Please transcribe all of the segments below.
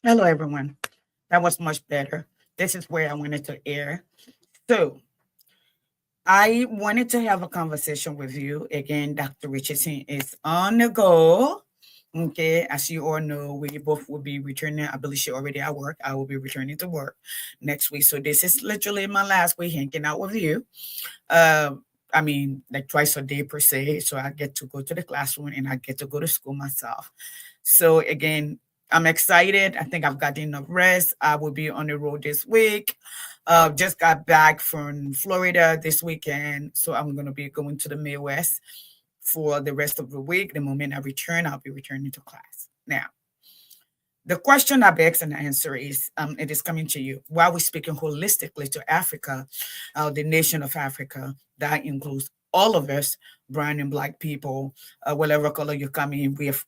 Hello, everyone. That was much better. This is where I wanted to air. So, I wanted to have a conversation with you. Again, Dr. Richardson is on the go. Okay, as you all know, we both will be returning. I believe she already at work. I will be returning to work next week. So, this is literally my last week hanging out with you. Uh, I mean, like twice a day per se. So, I get to go to the classroom and I get to go to school myself. So again, I'm excited. I think I've got enough rest. I will be on the road this week. Just got back from Florida this weekend, so I'm going to be going to the Midwest for the rest of the week. The moment I return, I'll be returning to class. Now, the question I begs and answer is, it is coming to you. While we're speaking holistically to Africa, the nation of Africa, that includes all of us, brown and black people, whatever color you come in, we have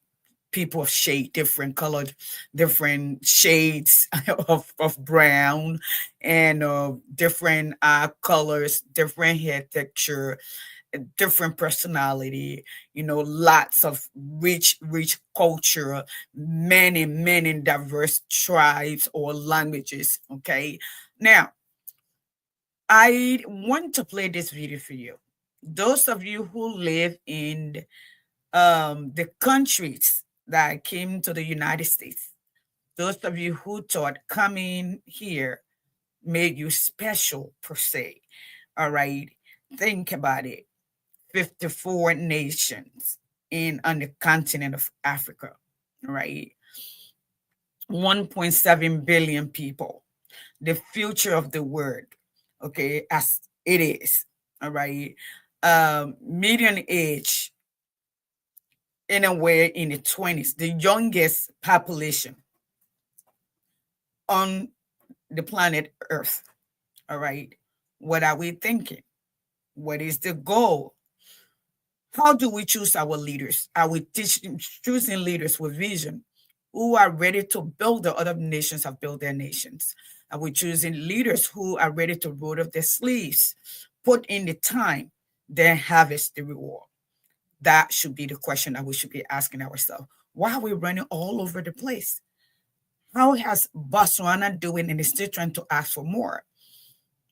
people of shade, different colored, different shades of brown and different colors, different hair texture, different personality, lots of rich culture, many diverse tribes or languages. Okay. Now, I want to play this video for you. Those of you who live in the countries that came to the United States, those of you who thought coming here made you special per se. All right. Think about it. 54 nations on the continent of Africa, right? 1.7 billion people. The future of the world, okay, as it is, all right. Median age anywhere in the 20s, the youngest population on the planet Earth. All right. What are we thinking? What is the goal? How do we choose our leaders? Are we choosing leaders with vision who are ready to build the other nations have built their nations? Are we choosing leaders who are ready to roll up their sleeves, put in the time, then harvest the reward? That should be the question that we should be asking ourselves. Why are we running all over the place? How has Botswana doing and is still trying to ask for more?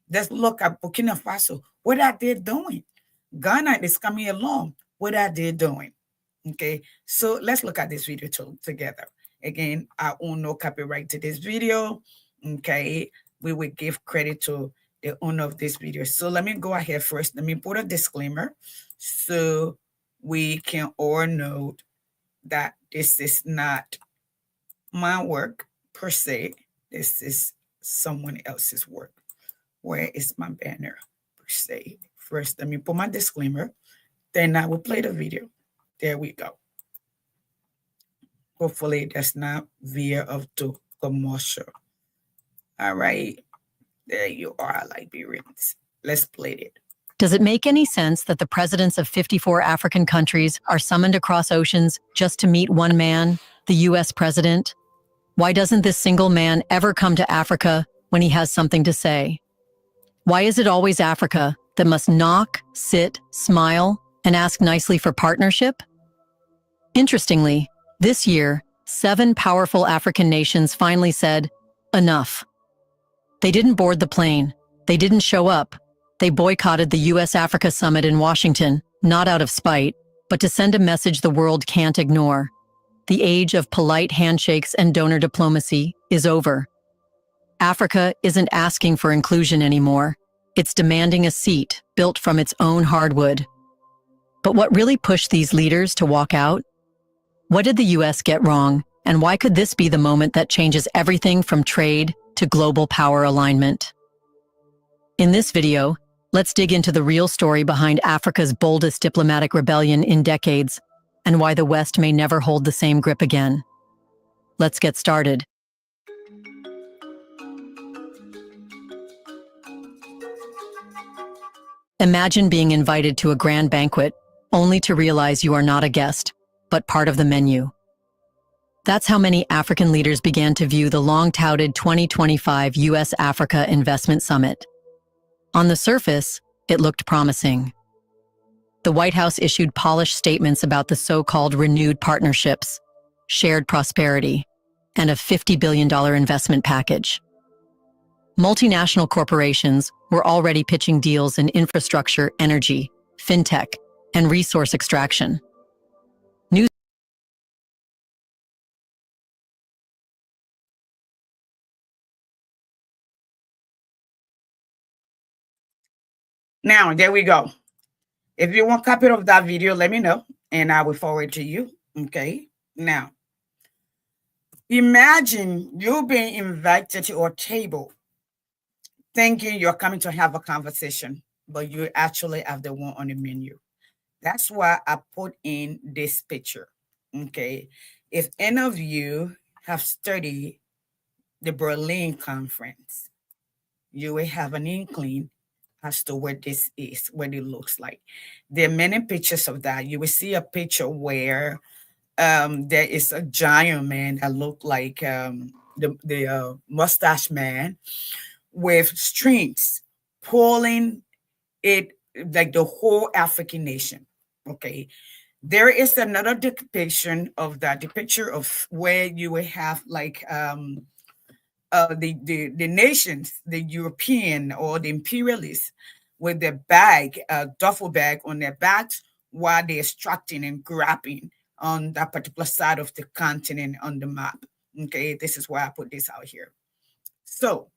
Let's look at Burkina Faso. What are they doing? Ghana is coming along. What are they doing? Okay, so let's look at this video together. Again, I own no copyright to this video. Okay, we will give credit to the owner of this video. So let me go ahead first. Let me put a disclaimer so we can all note that this is not my work per se. This is someone else's work. Where is my banner per se? First, let me put my disclaimer. Then I will play the video. There we go. Hopefully that's not via of the commercial. All right. There you are, Liberians. Let's play it. Does it make any sense that the presidents of 54 African countries are summoned across oceans just to meet one man, the US president? Why doesn't this single man ever come to Africa when he has something to say? Why is it always Africa that must knock, sit, smile, and ask nicely for partnership? Interestingly, this year, 7 powerful African nations finally said, enough. They didn't board the plane. They didn't show up. They boycotted the US-Africa summit in Washington, not out of spite, but to send a message the world can't ignore. The age of polite handshakes and donor diplomacy is over. Africa isn't asking for inclusion anymore. It's demanding a seat built from its own hardwood. But what really pushed these leaders to walk out? What did the US get wrong, and why could this be the moment that changes everything from trade to global power alignment? In this video, let's dig into the real story behind Africa's boldest diplomatic rebellion in decades, and why the West may never hold the same grip again. Let's get started. Imagine being invited to a grand banquet, only to realize you are not a guest, but part of the menu. That's how many African leaders began to view the long-touted 2025 US-Africa Investment Summit. On the surface, it looked promising. The White House issued polished statements about the so-called renewed partnerships, shared prosperity, and a $50 billion investment package. Multinational corporations were already pitching deals in infrastructure, energy, fintech, and resource extraction. News Now, there we go. If you want a copy of that video, let me know and I will forward it to you. Okay. Now, imagine you being invited to a table thinking you're coming to have a conversation, but you actually have the one on the menu. That's why I put in this picture. Okay. If any of you have studied the Berlin Conference, you will have an inkling as to what this is, what it looks like. There are many pictures of that. You will see a picture where there is a giant man that looked like the mustache man with strings pulling it like the whole African nation. Okay. There is another depiction of that, the picture of where you will have like the nations, the European or the imperialists, with their bag, duffel bag on their backs, while they're extracting and grabbing on that particular side of the continent on the map. Okay, this is why I put this out here. So,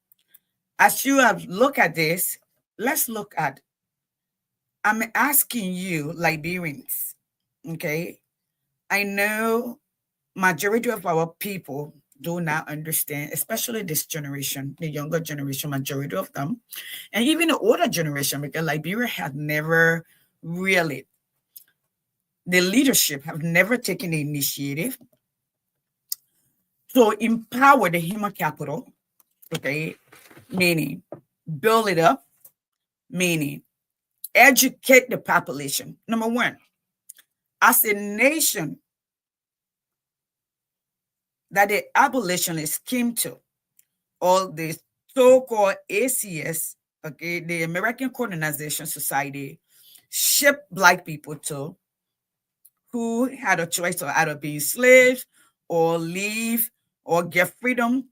as you have look at this, let's look at. I'm asking you, Liberians. Okay, I know majority of our people do not understand, especially this generation, the younger generation, majority of them, and even the older generation, because Liberia had never really, the leadership have never taken the initiative to empower the human capital, okay, meaning build it up, meaning educate the population. Number one, as a nation that the abolitionists came to, all the so-called ACS, okay, the American Colonization Society, shipped Black people to, who had a choice of either being slaves or leave or get freedom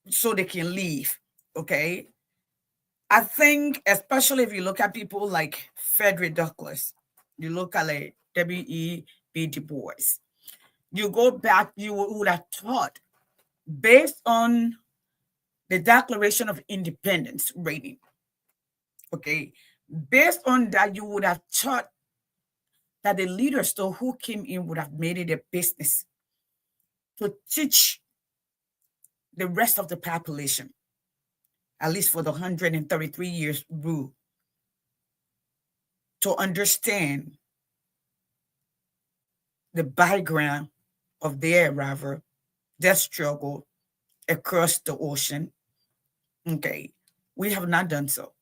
so they can leave, okay? I think, especially if you look at people like Frederick Douglass, you look at like W.E.B. Du Bois, you go back, you would have thought, based on the Declaration of Independence rating, okay, based on that, you would have thought that the leaders though who came in would have made it a business to teach the rest of the population, at least for the 133 years rule, to understand the background of their arrival, their struggle across the ocean. Okay, we have not done so.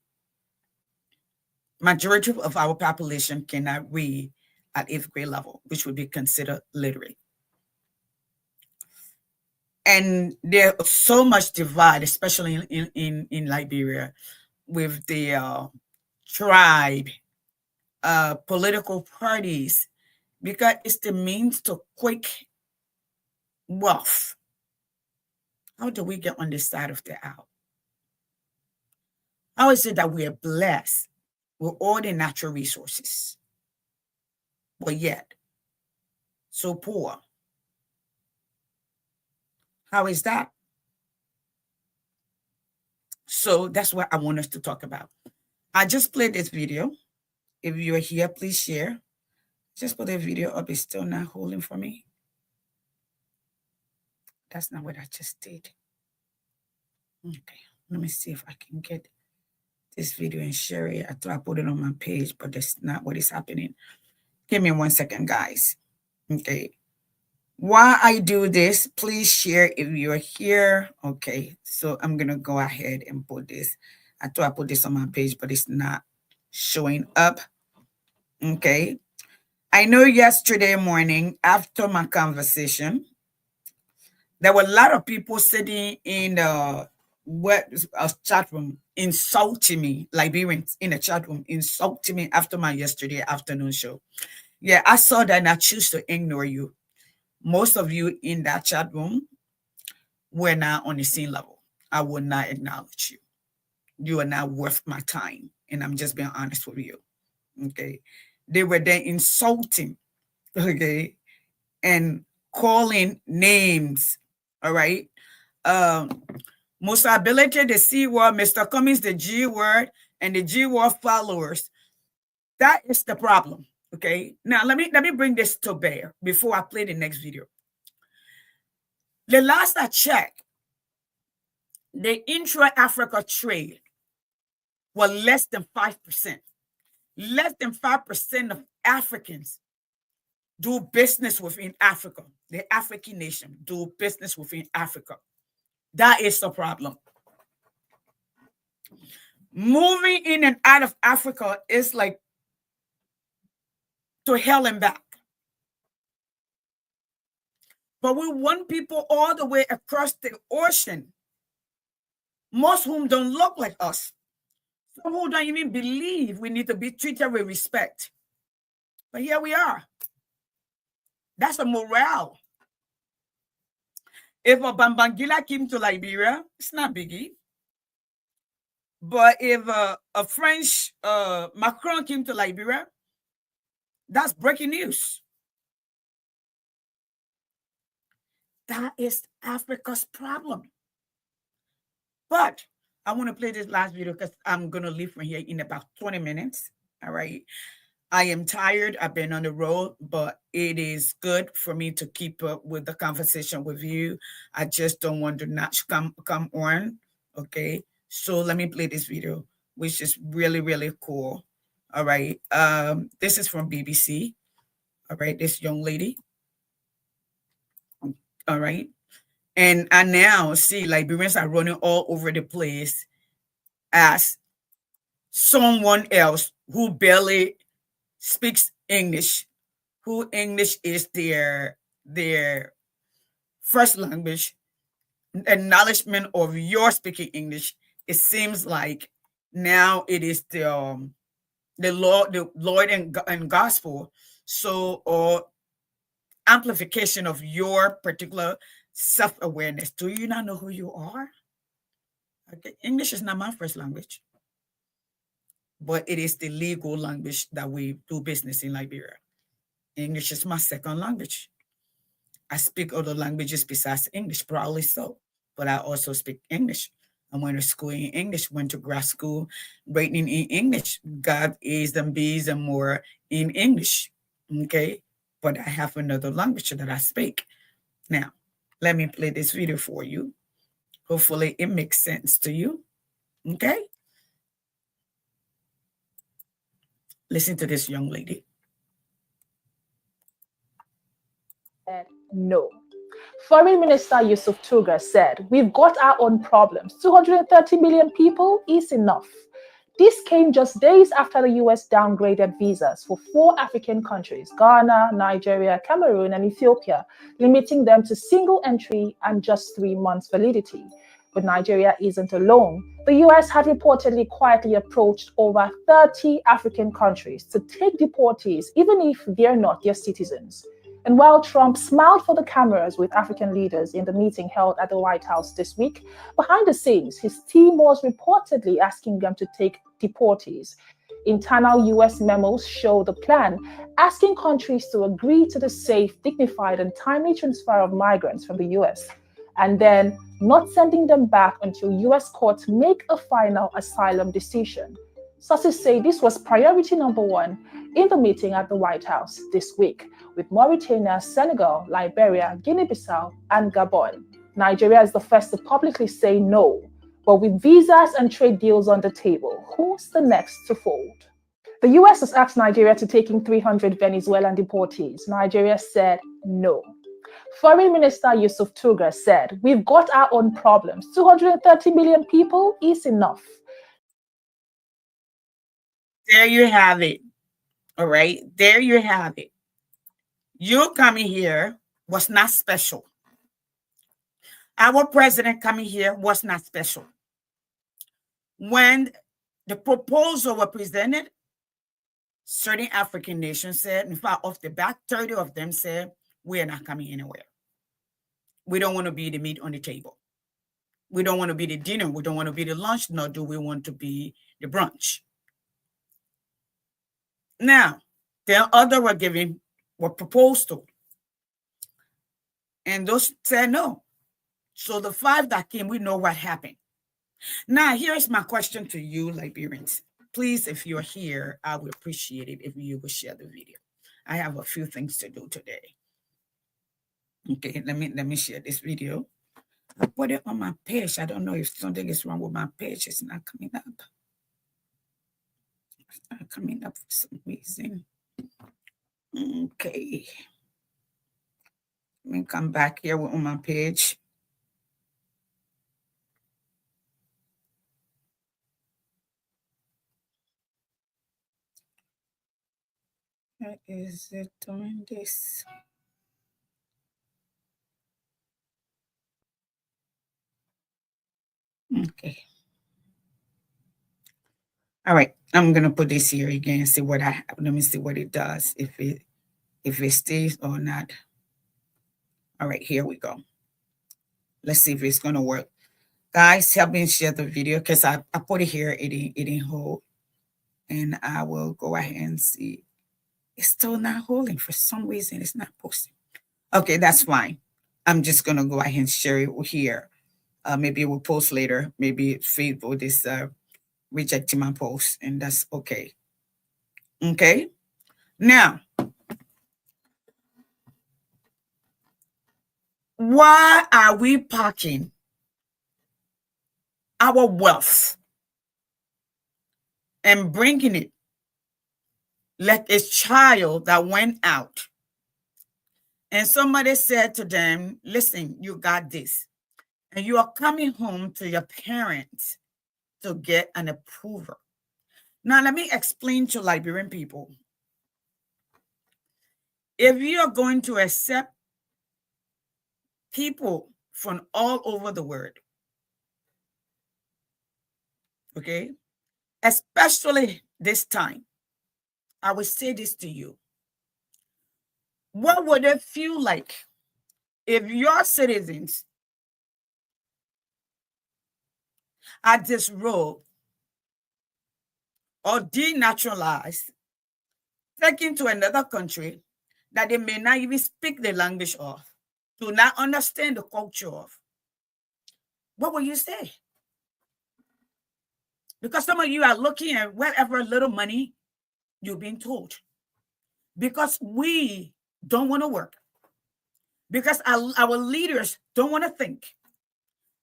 Majority of our population cannot read at 8th grade level, which would be considered literate. And there's so much divide, especially in Liberia, with the tribe, political parties, because it's the means to quick wealth. How do we get on this side of the aisle? How is it that we are blessed with all the natural resources, but yet so poor? How is that? So that's what I want us to talk about. I just played this video. If you're here, please share. Just put the video up. It's still not holding for me. That's not what I just did. Okay, let me see if I can get this video and share it. I thought I put it on my page, but that's not what is happening. Give me 1 second, guys. Okay. While I do this, please share if you're here. Okay, so I'm gonna go ahead and put this. I thought I put this on my page, but it's not showing up. Okay. I know yesterday morning after my conversation, there were a lot of people sitting in the chat room insulting me, Liberians in the chat room insulting me after my yesterday afternoon show. Yeah, I saw that and I choose to ignore you. Most of you in that chat room, we're not on the same level. I will not acknowledge you. You are not worth my time. And I'm just being honest with you. Okay. They were then insulting, okay, and calling names. All right. Most ability, the C word, Mr. Cummings, the G word, and the G word followers. That is the problem. Okay. Now let me bring this to bear before I play the next video. The last I checked, the intra-Africa trade was less than 5%. Less than 5% of Africans do business within Africa. The African nation do business within Africa. That is the problem. Moving in and out of Africa is like to hell and back. But we want people all the way across the ocean, most whom don't look like us. Some who don't even believe we need to be treated with respect. But here we are. That's a morale. If a Bambangila came to Liberia, it's not biggie. But if a French Macron came to Liberia, that's breaking news. That is Africa's problem. But I want to play this last video because I'm going to leave from here in about 20 minutes. All right. I am tired. I've been on the road, but it is good for me to keep up with the conversation with you. I just don't want to not come on. Okay. So let me play this video, which is really, really cool. All right. This is from BBC. All right. This young lady. All right. And I now see Liberians are running all over the place as someone else who barely speaks English, who English is their first language, acknowledgement of your speaking English. It seems like now it is the Lord and gospel. So, or amplification of your particular self-awareness. Do you not know who you are? Okay. English is not my first language, but it is the legal language that we do business in Liberia. English is my second language. I speak other languages besides English, probably so, but I also speak English. I went to school in English, went to grad school, writing in English, got A's and B's and more in English. Okay. But I have another language that I speak. Now, let me play this video for you. Hopefully it makes sense to you. Okay? Listen to this young lady. No. Foreign Minister Yusuf Tuga said, "We've got our own problems. 230 million people is enough." This came just days after the US downgraded visas for 4 African countries, Ghana, Nigeria, Cameroon, and Ethiopia, limiting them to single entry and just 3 months validity. But Nigeria isn't alone. The US had reportedly quietly approached over 30 African countries to take deportees, even if they're not their citizens. And while Trump smiled for the cameras with African leaders in the meeting held at the White House this week, behind the scenes, his team was reportedly asking them to take deportees. Internal US memos show the plan, asking countries to agree to the safe, dignified, and timely transfer of migrants from the US, and then not sending them back until US courts make a final asylum decision. Sources say this was priority number 1 in the meeting at the White House this week, with Mauritania, Senegal, Liberia, Guinea-Bissau, and Gabon. Nigeria is the first to publicly say no. But with visas and trade deals on the table, who's the next to fold? The US has asked Nigeria to take in 300 Venezuelan deportees. Nigeria said no. Foreign Minister Yusuf Tuga said, "We've got our own problems. 230 million people is enough." There you have it. All right. There you have it. You coming here was not special. Our president coming here was not special. When the proposal was presented, certain African nations said, in fact, off the back, 30 of them said, we're not coming anywhere. We don't want to be the meat on the table. We don't want to be the dinner. We don't want to be the lunch, nor do we want to be the brunch. Now, the other were proposed to, and those said no. So the 5 that came, we know what happened. Now, here's my question to you, Liberians. Please, if you're here, I would appreciate it if you would share the video. I have a few things to do today. Okay, let me share this video. I put it on my page. I don't know if something is wrong with my page. It's not coming up. It's not coming up for some reason. Okay. Let me come back here on my page. Why is it doing this? Okay. All right. I'm gonna put this here again and see what let me see what it does, if it stays or not. All right, here we go. Let's see if it's gonna work. Guys, help me share the video because I put it here, it didn't hold. And I will go ahead and see. It's still not holding for some reason. It's not posting. Okay, that's fine. I'm just gonna go ahead and share it here. Maybe it will post later. Maybe Facebook is rejecting my post, and that's okay. Okay. Now, why are we parking our wealth and bringing it like a child that went out and somebody said to them, listen, you got this, and you are coming home to your parents to get an approval? Now, let me explain to Liberian people. If you are going to accept people from all over the world, okay, especially this time, I will say this to you. What would it feel like if your citizens are disrobed or denaturalized, taken to another country that they may not even speak the language of, do not understand the culture of? What will you say? Because some of you are looking at whatever little money you've been told. Because we don't want to work. Because our leaders don't want to think.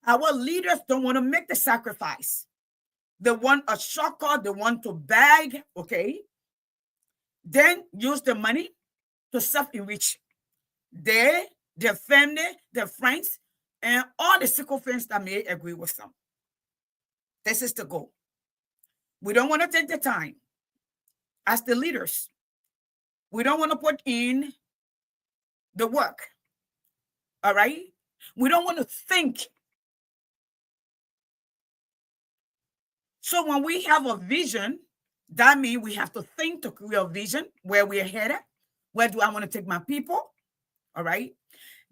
Our leaders don't want to make the sacrifice. They want a shortcut. They want to beg, okay? Then use the money to self-enrich. They, their family, their friends, and all the sycophants that may agree with them. This is the goal. We don't want to take the time as the leaders. We don't want to put in the work. All right? We don't want to think. So when we have a vision, that means we have to think to create a vision where we're headed. Where do I want to take my people? All right.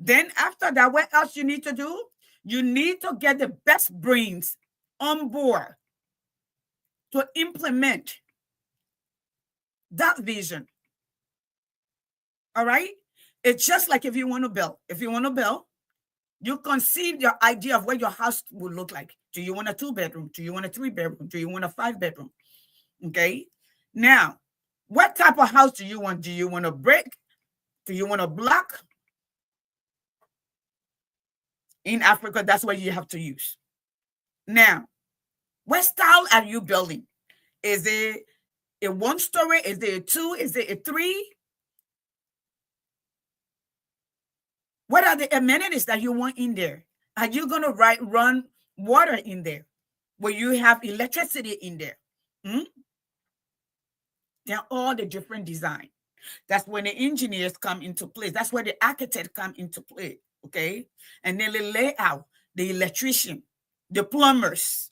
Then after that, what else you need to do? You need to get the best brains on board to implement that vision. All right. It's just like if you want to build. If you want to build, you conceive your idea of what your house would look like. Do you want a 2-bedroom? Do you want a 3-bedroom? Do you want a 5-bedroom? Okay. Now, what type of house do you want? Do you want a brick? Do you want a block? In Africa, that's what you have to use. Now, what style are you building? Is it a 1-story? Is it a 2? Is it a 3? What are the amenities that you want in there? Are you going to run water in there? Will you have electricity in there? They're all the different design. That's when the engineers come into place. That's where the architect come into play, okay? And then the layout, the electrician, the plumbers,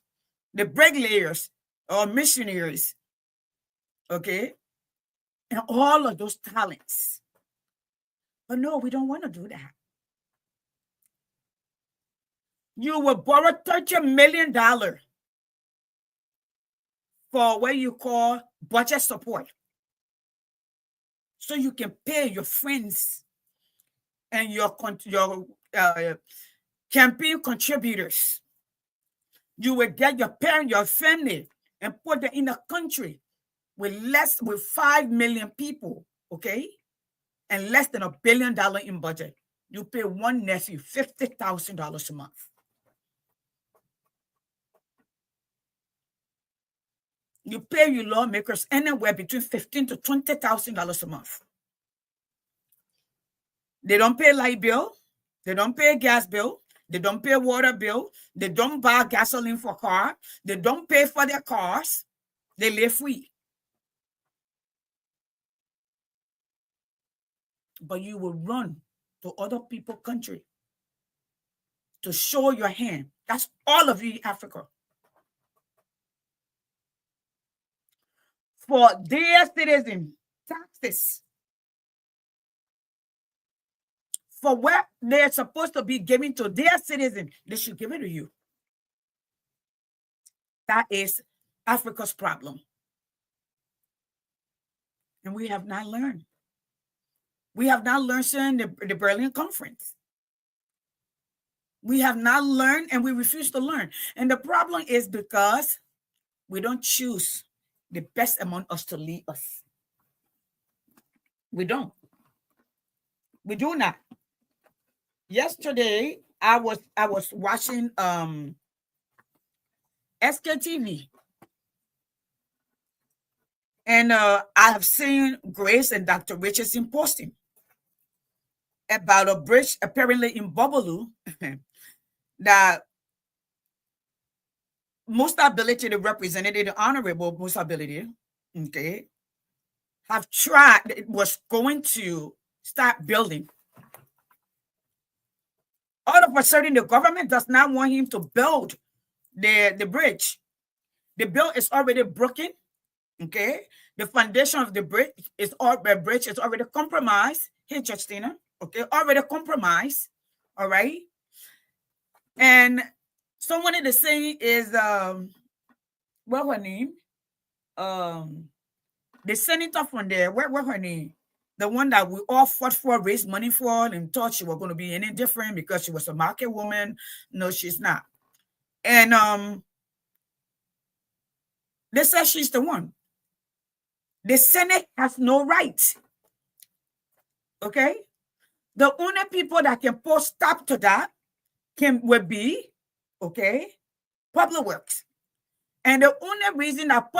the bricklayers or missionaries, okay? And all of those talents. But no, we don't want to do that. You will borrow $30 million for what you call budget support. So you can pay your friends and your campaign contributors. You will get your parents, your family, and put them in a country with 5 million people, okay? And less than $1 billion in budget. You pay one nephew $50,000 a month. You pay your lawmakers anywhere between $15,000 to $20,000 a month. They don't pay light bill. They don't pay gas bill. They don't pay water bill. They don't buy gasoline for car. They don't pay for their cars. They live free. But you will run to other people's country to show your hand. That's all of you in Africa. For their citizens, taxes. For what they're supposed to be giving to their citizens, they should give it to you. That is Africa's problem. And we have not learned. We have not learned since the Berlin Conference. We have not learned and we refuse to learn. And the problem is because we don't choose the best among us to lead us. We don't. We do not. Yesterday, I was watching SKTV. And I have seen Grace and Dr. Richardson posting about a bridge apparently in Bobolu that Mustability, the representative, the Honorable Mustability, okay, have tried, it was going to start building. All of a sudden, the government does not want him to build the bridge. The bill is already broken, okay? The foundation of the bridge is already compromised. Hey, Justina, okay, already compromised, all right? And someone in the saying is, what her name? The senator from there, what her name? The one that we all fought for, raised money for, and thought she was going to be any different because she was a market woman. No, she's not. And they said she's the one. The Senate has no right. Okay? The only people that can put stop to that will be, okay, Public Works. And the only reason that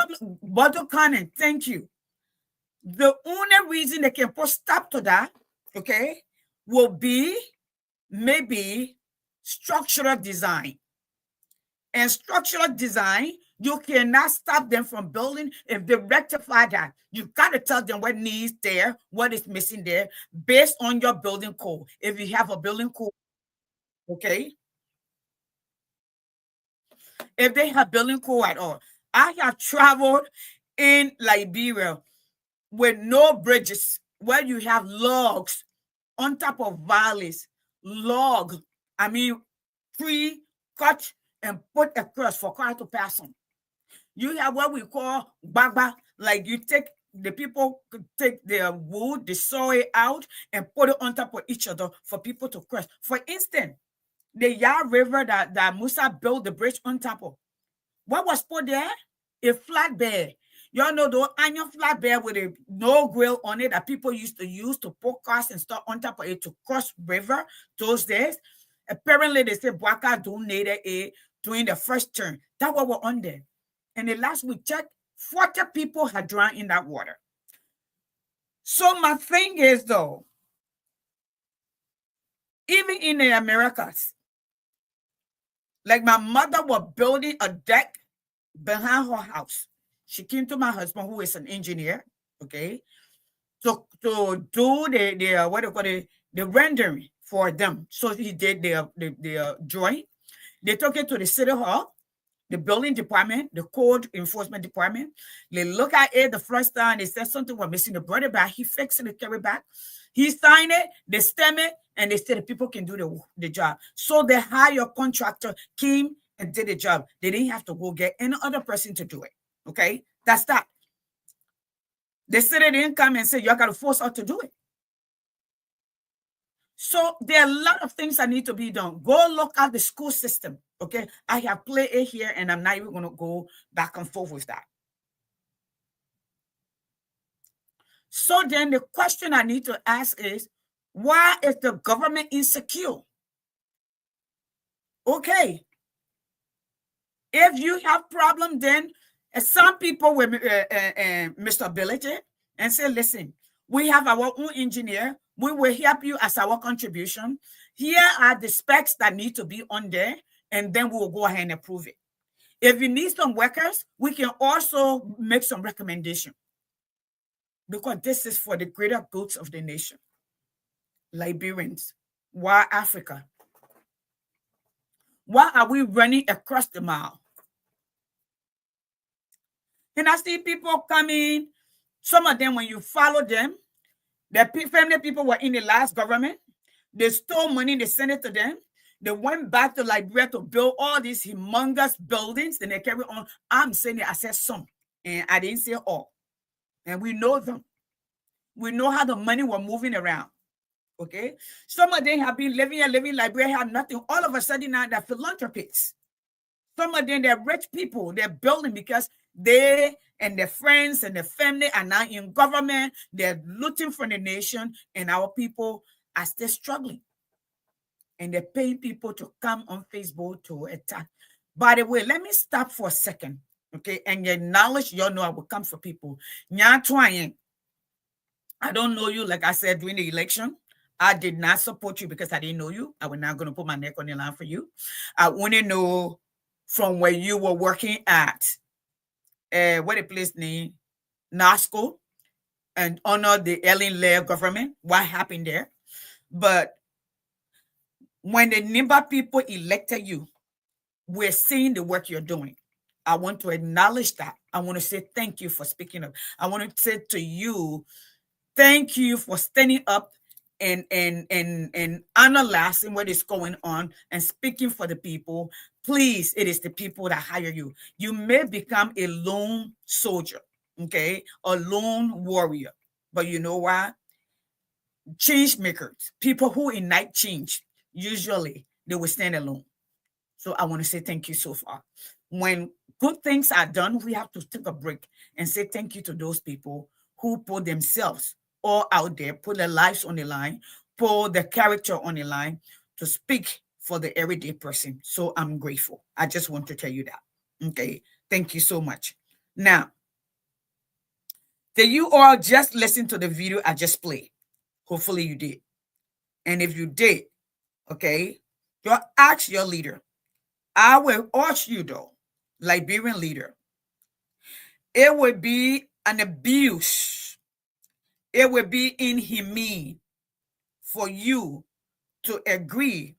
Bottle Cannon, thank you. The only reason they can put stop to that, okay, will be maybe structural design. And structural design, you cannot stop them from building if they rectify that. You got to tell them what needs there, what is missing there, based on your building code. If you have a building code, okay? If they have building code at all. I have traveled in Liberia with no bridges, where you have logs on top of valleys, tree cut and put across for car to pass on. You have what we call bagba, like you take, the people could take their wood, the soil out and put it on top of each other for people to cross. For instance, the Yar River that Musa built the bridge on top of, what was put there? A flatbed. Y'all know the iron flatbed with a no grill on it that people used to use to put cars and stuff on top of it to cross river those days. Apparently, they say Bwaka donated it during the first term. That what were on there. And the last we checked, 40 people had drowned in that water. So my thing is, though, even in the Americas, like my mother was building a deck behind her house. She came to my husband, who is an engineer, okay, to do the rendering for them. So he did the drawing. They took it to the city hall, the building department, the code enforcement department. They look at it the first time. They said something was missing. They brought it back. He fixed it, carried it back. He signed it, they stamp it, and they said the people can do the job. So the hire contractor came and did the job. They didn't have to go get any other person to do it. Okay? That's that. They said they didn't come and say, you got to force us to do it. So there are a lot of things that need to be done. Go look at the school system. Okay? I have played it here, and I'm not even going to go back and forth with that. So then the question I need to ask is, why is the government insecure? Okay. If you have problem, then some people with Mr. Ability and say, listen, we have our own engineer. We will help you as our contribution. Here are the specs that need to be on there, and then we will go ahead and approve it. If you need some workers, we can also make some recommendation, because this is for the greater good of the nation. Liberians, why Africa? Why are we running across the mile? And I see people coming, some of them, when you follow them, their family people were in the last government. They stole money, they sent it to them. They went back to Liberia to build all these humongous buildings, and they carry on. I'm saying it, I said some, and I didn't say all. And we know them. We know how the money was moving around. Okay? Some of them have been living Liberia, have nothing. All of a sudden now they're philanthropists. Some of them, they're rich people. They're building because they and their friends and their family are now in government. They're looting for the nation, and our people are still struggling. And they're paying people to come on Facebook to attack. By the way, let me stop for a second, okay? And acknowledge, y'all know I will come for people. I don't know you, like I said, during the election. I did not support you because I didn't know you. I was not going to put my neck on the line for you. I want to know from where you were working at, what the place named NASCO, and honor the Ellen Lair government, what happened there. But when the Nimba people elected you, we're seeing the work you're doing. I want to acknowledge that. I want to say thank you for speaking up. I want to say to you, thank you for standing up and analyzing what is going on and speaking for the people. Please, it is the people that hire you. You may become a lone soldier, okay, a lone warrior, but you know what? Change makers, people who ignite change, usually they will stand alone. So I want to say thank you so far. When good things are done, we have to take a break and say thank you to those people who put themselves all out there, put their lives on the line, put their character on the line to speak for the everyday person. So I'm grateful. I just want to tell you that. Okay. Thank you so much. Now, did you all just listen to the video I just played? Hopefully you did. And if you did, okay, you ask your leader. I will urge you though, Liberian leader, it would be an abuse. It would be inhumane for you to agree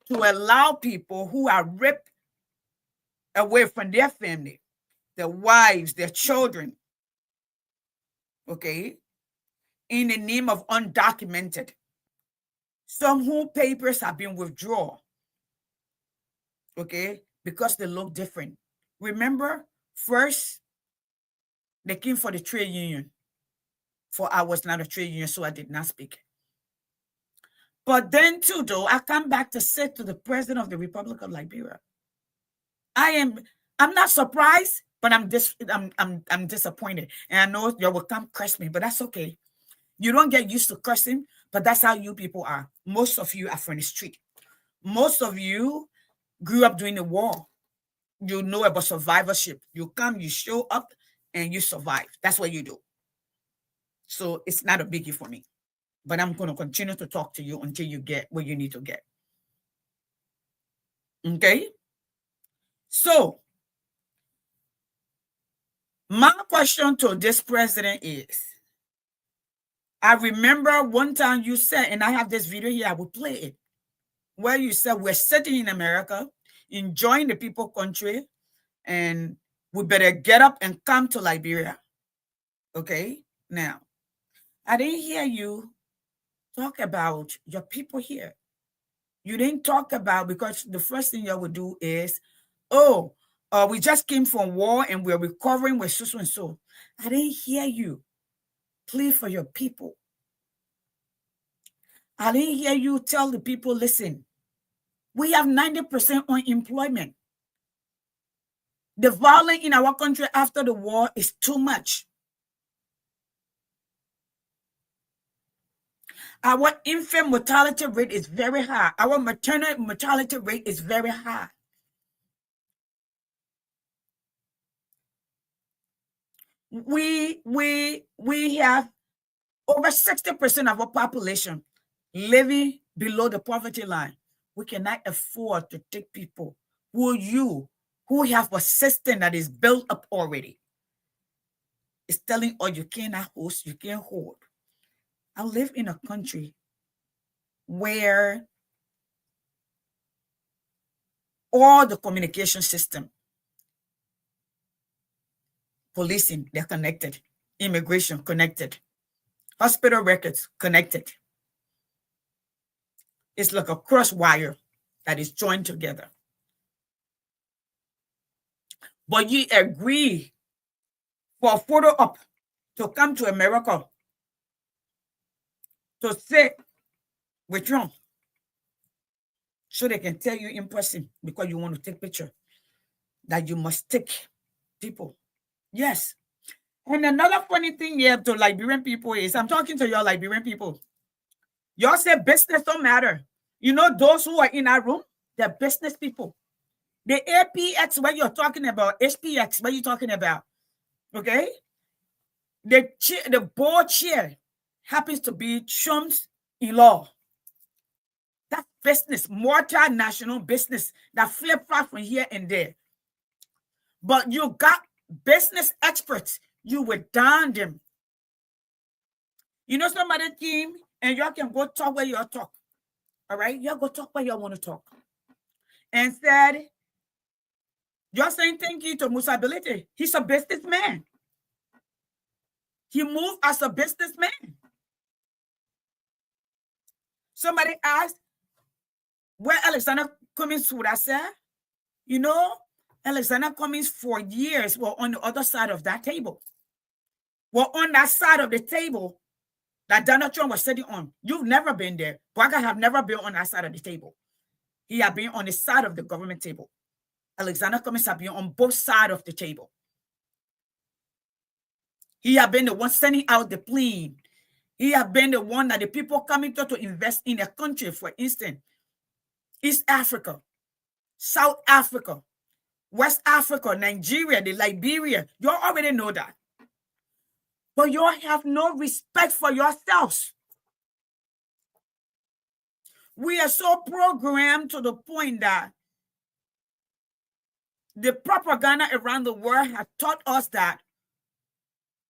to allow people who are ripped away from their family, their wives, their children, okay, in the name of undocumented. Some whose papers have been withdrawn, okay, because they look different. Remember, first, they came for the trade union. For I was not a trade union, so I did not speak. But then too, though, I come back to say to the President of the Republic of Liberia, I'm not surprised, but I'm disappointed. And I know you will come curse me, but that's okay. You don't get used to cursing, but that's how you people are. Most of you are from the street. Most of you grew up during the war. You know about survivorship. You come, you show up, and you survive. That's what you do. So it's not a biggie for me. But I'm going to continue to talk to you until you get what you need to get. Okay? So, my question to this president is, I remember one time you said, and I have this video here, I will play it, where you said, we're sitting in America, enjoying the people country, and we better get up and come to Liberia. Okay? Now, I didn't hear you talk about your people here. You didn't talk about, because the first thing you would do is, oh, we just came from war and we're recovering with so and so. I didn't hear you plead for your people. I didn't hear you tell the people, listen, we have 90% unemployment. The violence in our country after the war is too much. Our infant mortality rate is very high. Our maternal mortality rate is very high. We have over 60% of our population living below the poverty line. We cannot afford to take people who have a system that is built up already. It's telling, oh, you cannot host, you can't hold. I live in a country where all the communication system, policing, they're connected, immigration connected, hospital records connected. It's like a cross wire that is joined together. But you agree for a photo op to come to America to sit with Trump so they can tell you in person, because you want to take picture, that you must take people. Yes. And another funny thing here to Liberian people is, I'm talking to your Liberian people. Y'all say business don't matter. You know, those who are in our room, they're business people. The APX, what you're talking about, HPX, what you're talking about, okay? The board chair happens to be Trump's in-law. That's business, multinational business that flip-flop from here and there. But you got business experts, you would down them. You know, somebody came and y'all can go talk where you talk. All right? Y'all go talk where you want to talk. And said, you're saying thank you to Musability. He's a businessman. He moved as a businessman. Somebody asked where Alexander Cummings would have said, you know, Alexander Cummings for years were on the other side of that table. Were on that side of the table that Donald Trump was sitting on. You've never been there. Barack have never been on that side of the table. He had been on the side of the government table. Alexander Cummings had been on both sides of the table. He had been the one sending out the plane. He had been the one that the people coming to invest in a country, for instance, East Africa, South Africa, West Africa, Nigeria, the Liberia. You already know that. But you have no respect for yourselves. We are so programmed to the point that the propaganda around the world has taught us that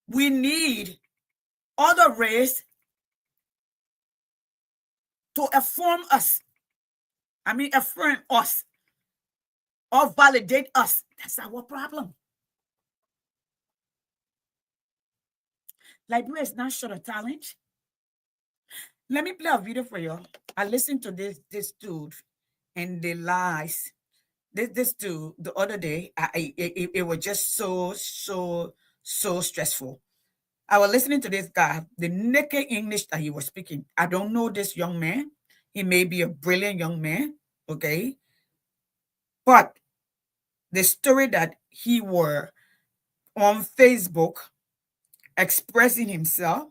we need other race to affirm us. Affirm us or validate us. That's our problem. Liberia is not short of talent. Let me play a video for you. I listened to this dude and the lies. This dude the other day, it was just so stressful. I was listening to this guy, the naked English that he was speaking. I don't know this young man. He may be a brilliant young man, okay? But the story that he were on Facebook expressing himself,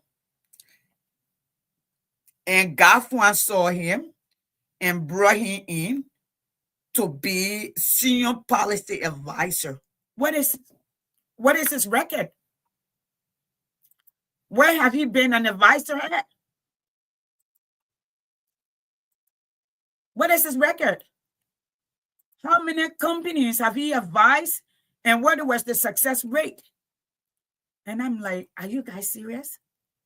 and Gafwan saw him and brought him in to be senior policy advisor. What is his record? Where have he been an advisor at? What is his record? How many companies have he advised, and what was the success rate? And I'm like, are you guys serious?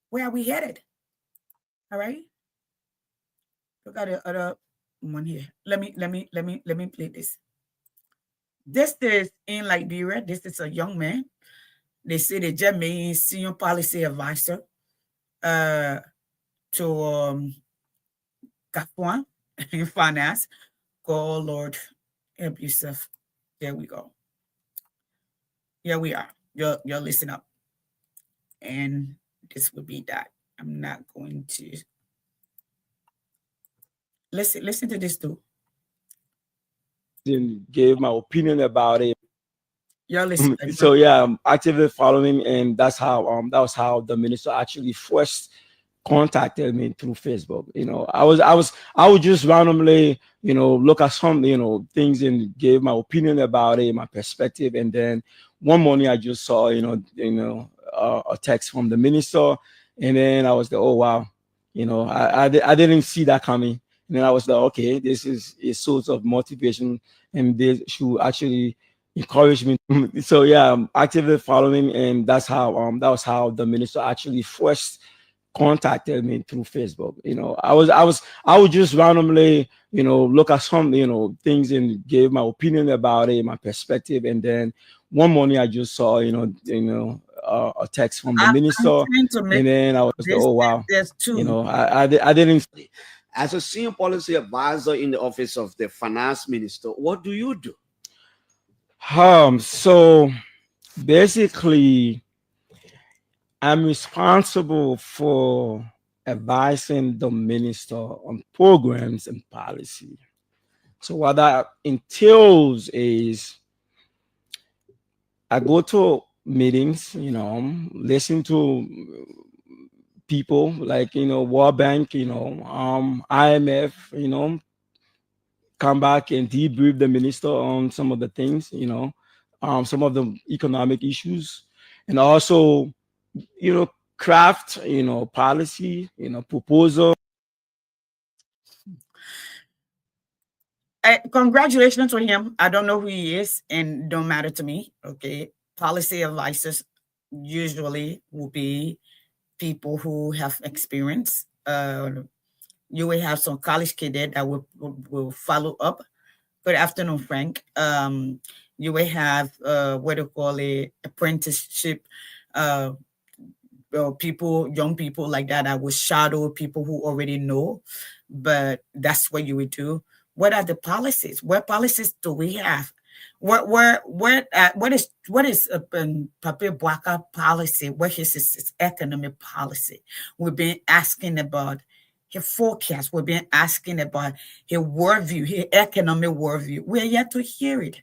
Where are we headed? All right. Look at the other one here. Let me play this. This is in Liberia. This is a young man. They say they just made senior policy advisor to Kafwan in finance. Go, Lord, help yourself. There we go. Here we are. You're listening up. And this would be that. I'm not going to listen to this too. Gave my opinion about it. You're listening. So yeah, I'm actively following, and that was how the minister actually first contacted me through Facebook. I would just randomly, look at some, things and give my opinion about it, my perspective, and then one morning I just saw, a text from the minister, and then I was like, oh wow, I didn't see that coming, and then I was like, okay, this is a source of motivation, and they should actually encourage me. So yeah, I'm actively following, and that was how the minister actually first contacted me through Facebook. I would just randomly, look at some, things and give my opinion about it, my perspective, and then one morning I just saw, a text from the I'm minister, trying to make and then I was like, this. oh wow, There's two. I didn't. As a senior policy advisor in the office of the finance minister, what do you do? So basically, I'm responsible for advising the minister on programs and policy. So what that entails is I go to meetings, listen to people like, World Bank, IMF, come back and debrief the minister on some of the things, some of the economic issues, and also, craft, policy, proposal. Congratulations to him. I don't know who he is, and don't matter to me. Okay, policy advisors usually will be people who have experience. You will have some college cadet that will follow up. Good afternoon, Frank. You will have what do you call it, apprenticeship uh, people, young people like that. I will shadow people who already know, but that's what you would do. What are the policies? What policies do we have? What is Pape Bwaka policy? What is his economic policy? We've been asking about his forecast. We've been asking about his worldview, his economic worldview. We're yet to hear it.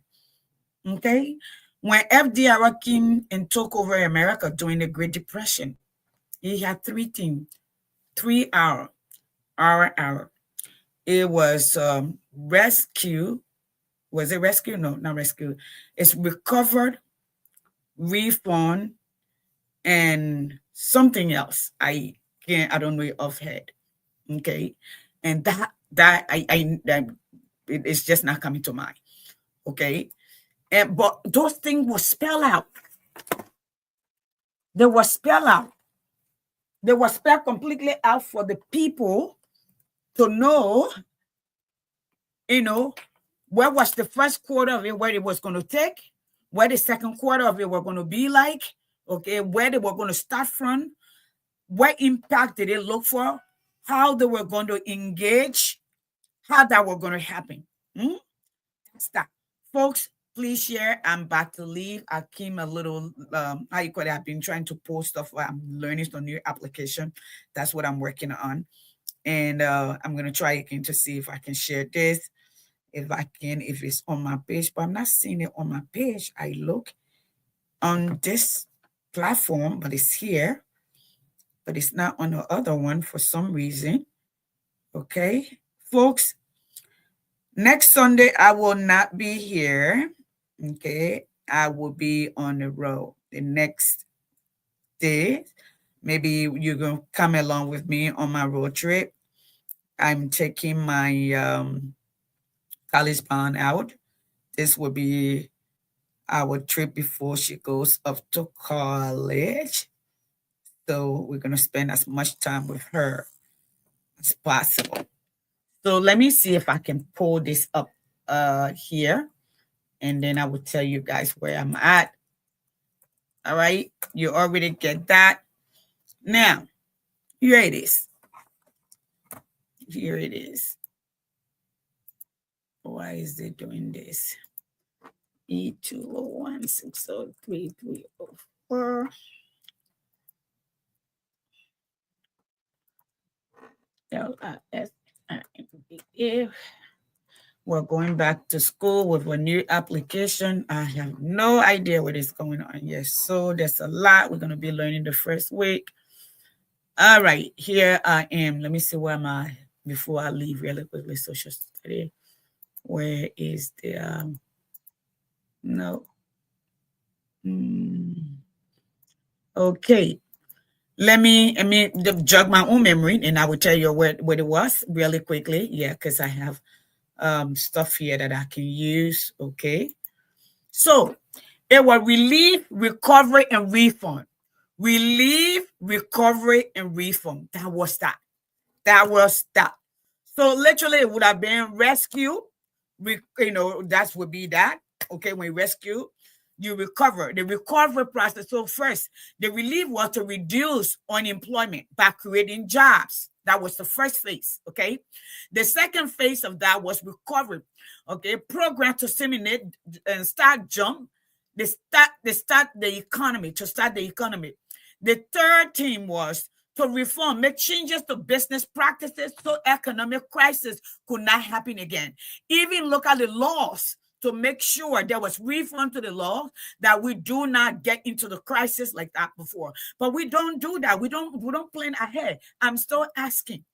Okay, when FDR came and took over America during the Great Depression, he had three things, 3 hour. It was rescue. Was it rescue? No, not rescue. It's recovered, refund, and something else. I don't know it offhand. Okay. And it's just not coming to mind. Okay. But those things were spelled out. They were spelled out. They were spelled completely out for the people to know, where was the first quarter of it, where it was going to take, where the second quarter of it were going to be like, okay, where they were going to start from, what impact did it look for, how they were going to engage, how that were going to happen. That's that. Folks, please share. I'm about to leave. I came a little, how you call it, I've been trying to post stuff. I'm learning some new application. That's what I'm working on. And I'm going to try again to see if I can share this. If I can, if it's on my page, but I'm not seeing it on my page. I look on this platform, but it's here, but it's not on the other one for some reason. Okay, folks, next Sunday, I will not be here. Okay, I will be on the road the next day. Maybe you're going to come along with me on my road trip. I'm taking my college bond out. This will be our trip before she goes up to college. So we're going to spend as much time with her as possible. So let me see if I can pull this up here, and then I will tell you guys where I'm at. All right, you already get that. Now, here it is. Here it is. Why is it doing this? E201603304. LIS. We're going back to school with a new application. I have no idea what is going on. Yes, so there's a lot we're going to be learning the first week. All right, here I am. Let me see where am I before I leave really quickly. Social study. Where is the no? Okay. Let me jog my own memory, and I will tell you what it was really quickly. Yeah, because I have stuff here that I can use. Okay. So it was relief, recovery, and refund. Relief, recovery, and refund. That was that. That was that. So literally, it would have been rescue. That would be that. Okay, when you rescue, you recover. The recovery process. So first, the relief was to reduce unemployment by creating jobs. That was the first phase. Okay. The second phase of that was recovery. Okay, program to stimulate and start jump. They start the economy, to start the economy. The third thing was to reform, make changes to business practices so economic crisis could not happen again. Even look at the laws to make sure there was reform to the law that we do not get into the crisis like that before. But we don't do that. We don't plan ahead. I'm still asking.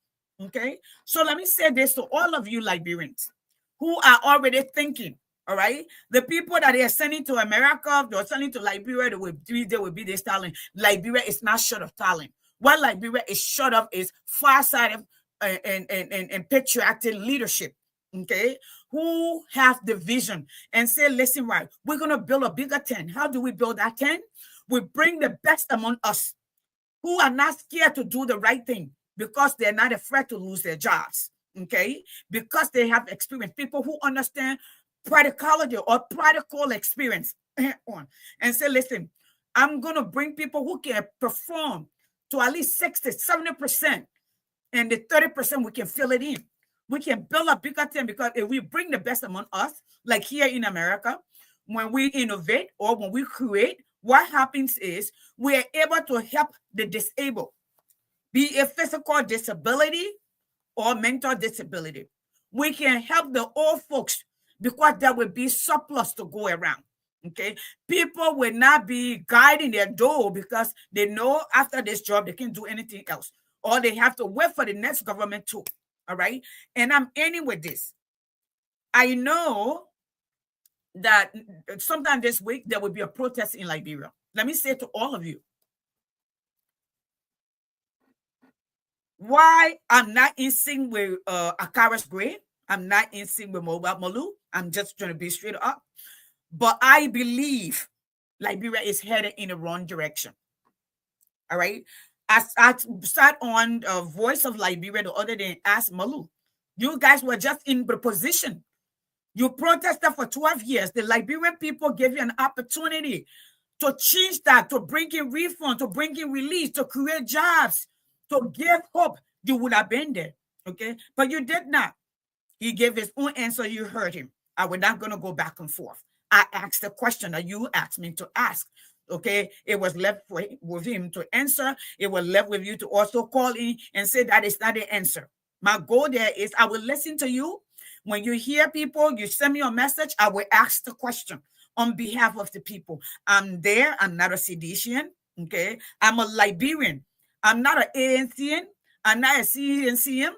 Okay. So let me say this to all of you Liberians who are already thinking. All right. The people that they are sending to America, they're sending to Liberia, they will be this talent. Liberia is not short of talent. What Liberia is short of is far-sighted and patriotic leadership. Okay, who have the vision and say, listen, right, we're going to build a bigger tent. How do we build that tent? We bring the best among us who are not scared to do the right thing because they're not afraid to lose their jobs. Okay, because they have experience, people who understand practicality or practical experience and say, listen, I'm going to bring people who can perform to at least 60, 70%, and the 30% we can fill it in. We can build a bigger team because if we bring the best among us, like here in America, when we innovate or when we create, what happens is we are able to help the disabled, be it physical disability or mental disability. We can help the old folks because there will be surplus to go around. Okay, people will not be guiding their door because they know after this job they can't do anything else, or they have to wait for the next government too. All right, and I'm ending with this. I know that sometime this week there will be a protest in Liberia. Let me say to all of you, why I'm not in sync with Akara's Gray. I'm not in sync with Malu. I'm just trying to be straight up. But I believe Liberia is headed in the wrong direction. All right. I sat on Voice of Liberia the other day and asked Malu, you guys were just in the position. You protested for 12 years. The Liberian people gave you an opportunity to change that, to bring in refund, to bring in release, to create jobs, to give hope. You would have been there. Okay. But you did not. He gave his own answer. You heard him. I was not going to go back and forth. I asked the question that you asked me to ask. Okay, it was left with him to answer. It was left with you to also call in and say that is not the answer. My goal there is I will listen to you. When you hear people, you send me a message, I will ask the question on behalf of the people. I'm there. I'm not a Seditian. Okay, I'm a Liberian. I'm not an ANCN. I'm not a CNCM.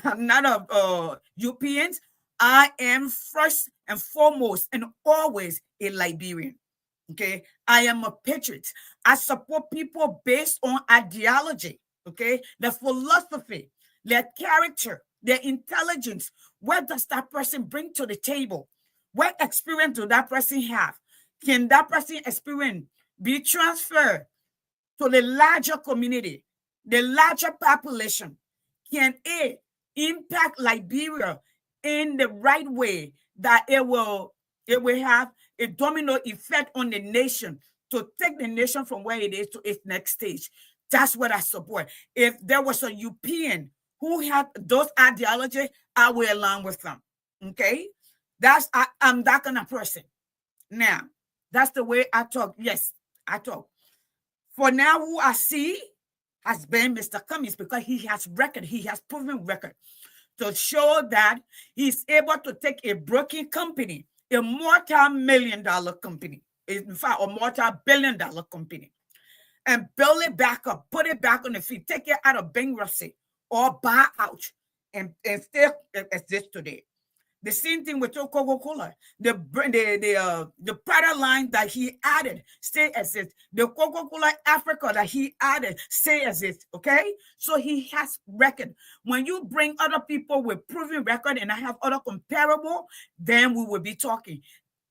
I'm not a UPN. I am first and foremost and always a Liberian. Okay, I am a patriot. I support people based on ideology. Okay, the philosophy, their character, their intelligence. What does that person bring to the table? What experience do that person have? Can that person experience be transferred to the larger community, the larger population? Can it impact Liberia in the right way that it will have a domino effect on the nation to take the nation from where it is to its next stage? That's what I support. If there was a European who have those ideology, I will align with them. Okay? I'm that kind of person. Now, that's the way I talk. Yes, I talk. For now, who I see has been Mr. Cummings because he has record. He has proven record to show that he's able to take a broken company, a multi-million-dollar company, in fact, a multi-billion-dollar company, and build it back up, put it back on the feet, take it out of bankruptcy or buy out, and still exist today. The same thing with Coca-Cola. The product line that he added still exists. The Coca-Cola Africa that he added still exists. Okay, so he has record. When you bring other people with proven record, and I have other comparable, then we will be talking.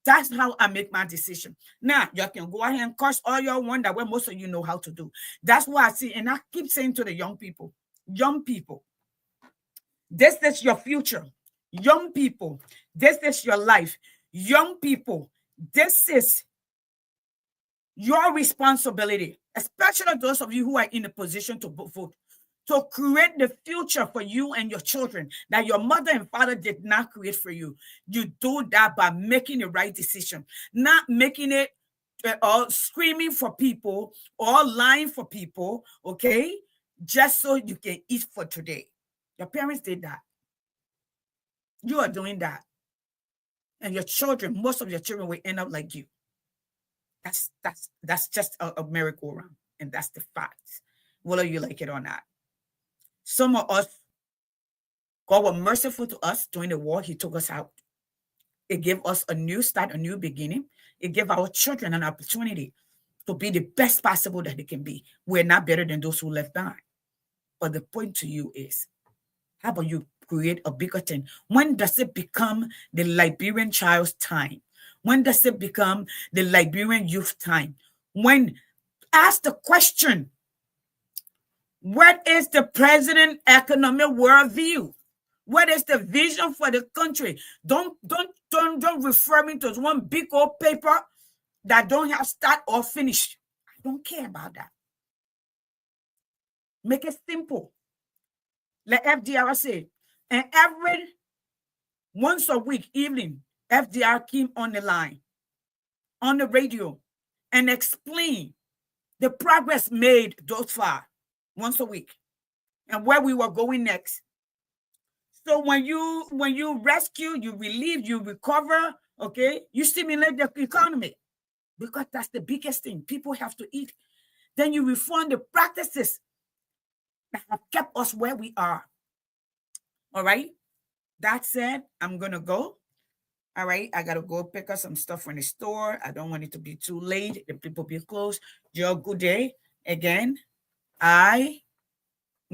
That's how I make my decision. Now, you can go ahead and curse all you want. That way, most of you know how to do. That's what I see, and I keep saying to the young people, this is your future. Young people, this is your life. Young people, this is your responsibility, especially those of you who are in a position to vote, to create the future for you and your children that your mother and father did not create for you. You do that by making the right decision, not making it or screaming for people or lying for people, okay? Just so you can eat for today. Your parents did that. You are doing that. And your children, most of your children will end up like you. That's just a merry-go-round. And that's the fact, whether you like it or not. Some of us, God was merciful to us during the war. He took us out. It gave us a new start, a new beginning. It gave our children an opportunity to be the best possible that they can be. We're not better than those who left behind. But the point to you is, how about you create a bigger thing? When does it become the Liberian child's time? When does it become the Liberian youth time? When, ask the question, what is the president economic worldview? What is the vision for the country? Don't refer me to one big old paper that don't have start or finish. I don't care about that. Make it simple. Let FDR say, and every once a week evening, FDR came on the line, on the radio, and explained the progress made thus far, once a week, and where we were going next. So when you rescue, you relieve, you recover, okay, you stimulate the economy, because that's the biggest thing. People have to eat. Then you reform the practices that have kept us where we are. All right. That said, I'm going to go. All right. I got to go pick up some stuff from the store. I don't want it to be too late. The people be closed. Joe, good day. Again, I'm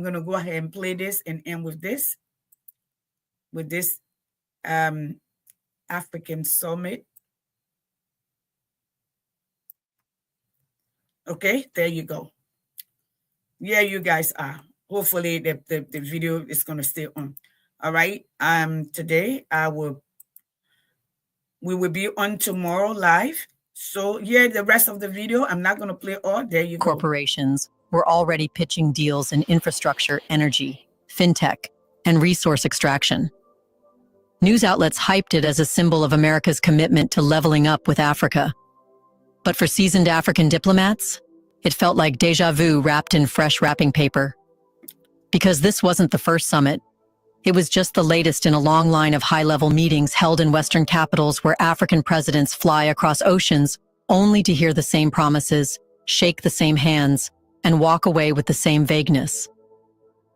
going to go ahead and play this and end with this African Summit. Okay. There you go. Yeah, you guys are. Hopefully the video is going to stay on. All right. Today we will be on tomorrow live. So yeah, the rest of the video, I'm not going to play all. There you go. Corporations were already pitching deals in infrastructure, energy, fintech, and resource extraction. News outlets hyped it as a symbol of America's commitment to leveling up with Africa. But for seasoned African diplomats, it felt like déjà vu wrapped in fresh wrapping paper. Because this wasn't the first summit. It was just the latest in a long line of high-level meetings held in Western capitals where African presidents fly across oceans only to hear the same promises, shake the same hands, and walk away with the same vagueness.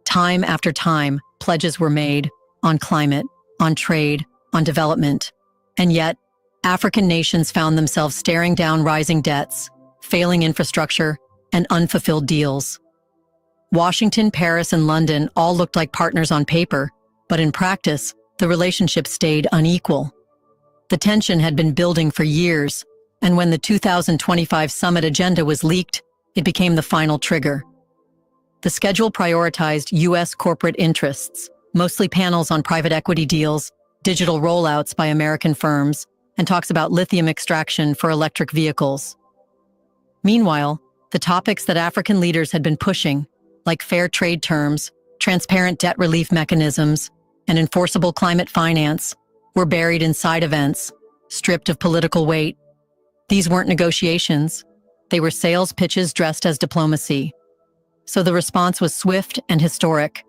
Time after time, pledges were made on climate, on trade, on development. And yet, African nations found themselves staring down rising debts, failing infrastructure, and unfulfilled deals. Washington, Paris, and London all looked like partners on paper, but in practice, the relationship stayed unequal. The tension had been building for years, and when the 2025 summit agenda was leaked, it became the final trigger. The schedule prioritized U.S. corporate interests, mostly panels on private equity deals, digital rollouts by American firms, and talks about lithium extraction for electric vehicles. Meanwhile, the topics that African leaders had been pushing, like fair trade terms, Transparent debt relief mechanisms and enforceable climate finance were buried inside events, stripped of political weight. These weren't negotiations. They were sales pitches dressed as diplomacy. So the response was swift and historic.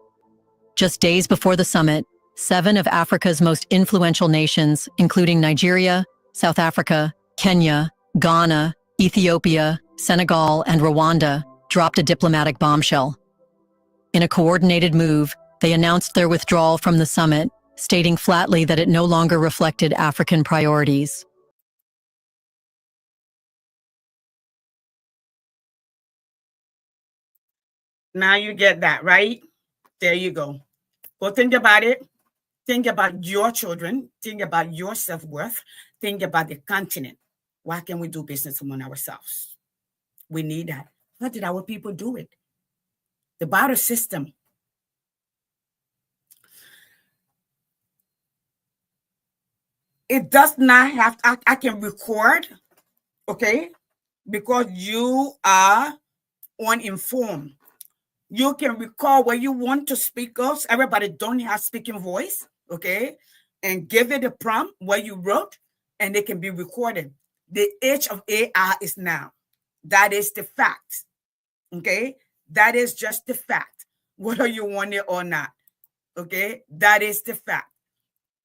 Just days before the summit, 7 of Africa's most influential nations, including Nigeria, South Africa, Kenya, Ghana, Ethiopia, Senegal, and Rwanda, dropped a diplomatic bombshell. In a coordinated move, they announced their withdrawal from the summit, stating flatly that it no longer reflected African priorities. Now you get that, right? There you go. Go think about it. Think about your children. Think about your self-worth. Think about the continent. Why can't we do business among ourselves? We need that. How did our people do it? The barter system. It does not have, I can record, okay? Because you are uninformed. You can recall what you want to speak of. Everybody don't have speaking voice, okay? And give it a prompt, what you wrote, and they can be recorded. The age of AI is now. That is the fact, okay? That is just the fact, whether you want it or not, okay? That is the fact.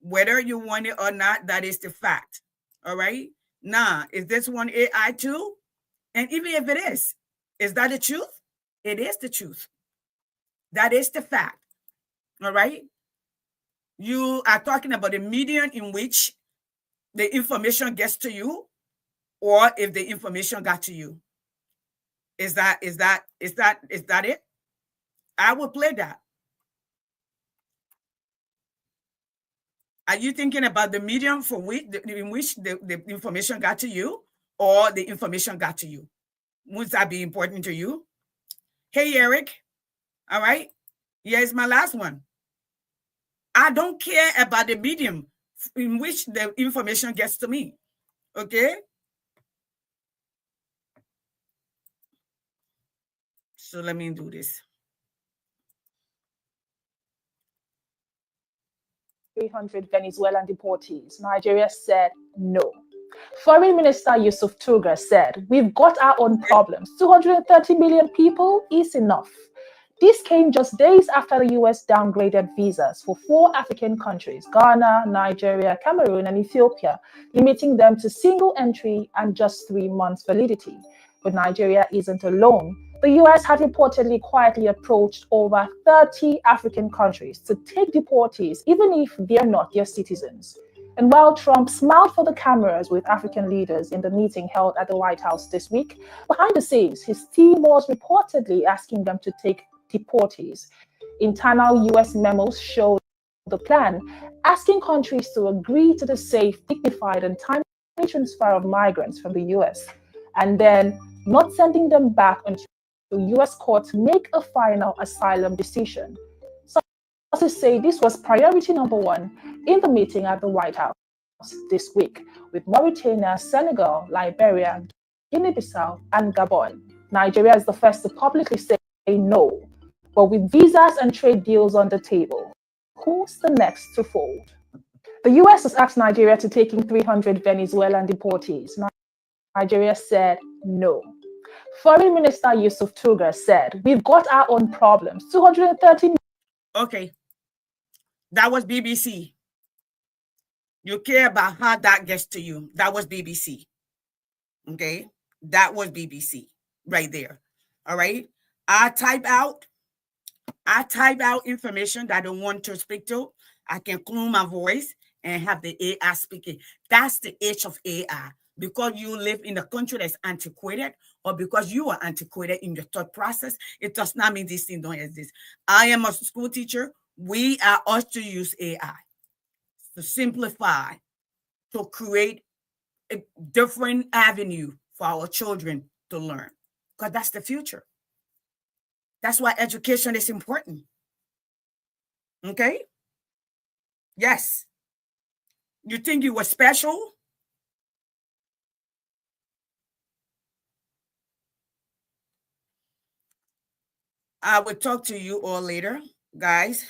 Whether you want it or not, that is the fact, all right? Now, is this one AI too? And even if it is that the truth? It is the truth. That is the fact, all right? You are talking about the medium in which the information gets to you, or if the information got to you. Is that it? I will play that. Are you thinking about the medium in which the information got to you, or the information got to you? Would that be important to you? Hey, Eric. All right. Here's my last one. I don't care about the medium in which the information gets to me. Okay. So let me do this. 300 Venezuelan deportees. Nigeria said no. Foreign Minister Yusuf Tuga said, "We've got our own problems. 230 million people is enough." This came just days after the US downgraded visas for 4 African countries, Ghana, Nigeria, Cameroon, and Ethiopia, limiting them to single entry and just 3 months validity. But Nigeria isn't alone. The US had reportedly quietly approached over 30 African countries to take deportees, even if they're not their citizens. And while Trump smiled for the cameras with African leaders in the meeting held at the White House this week, behind the scenes, his team was reportedly asking them to take deportees. Internal US memos show the plan, asking countries to agree to the safe, dignified, and timely transfer of migrants from the US, and then not sending them back until US courts make a final asylum decision. Sources say this was priority number 1 in the meeting at the White House this week, with Mauritania, Senegal, Liberia, Guinea-Bissau, and Gabon. Nigeria is the first to publicly say no. But with visas and trade deals on the table, who's the next to fold? The US has asked Nigeria to take in 300 Venezuelan deportees. Nigeria said no. Foreign Minister Yusuf Tuga said, "We've got our own problems. 230." Okay. That was BBC. You care about how that gets to you. That was BBC. Okay. That was BBC right there. All right. I type out information that I don't want to speak to. I can clone my voice and have the AI speaking. That's the age of AI. Because you live in a country that's antiquated, or because you are antiquated in your thought process, it does not mean these things don't exist. I am a school teacher. We are asked to use AI to simplify, to create a different avenue for our children to learn, because that's the future. That's why education is important. Okay? Yes. You think you were special? I will talk to you all later. Guys,